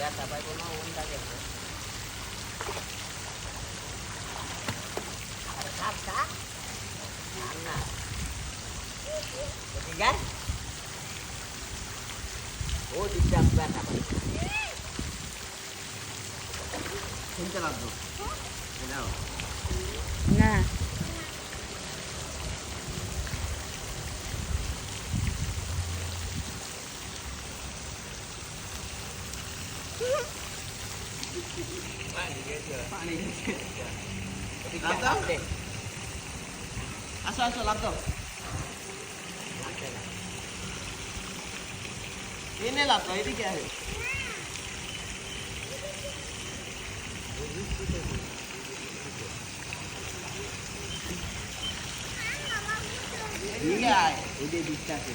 ব্যথা পাইব না ওনটা গেছে আর কাটটা না ঠিক আছে ও দিকটা ব্যথা পাইব শুনতে লাগতো এটাও না আসো আসো লাভ দাও এনে লাভ দাও এদিকে আসে এদিকে আয় ওই যে দিকটা আছে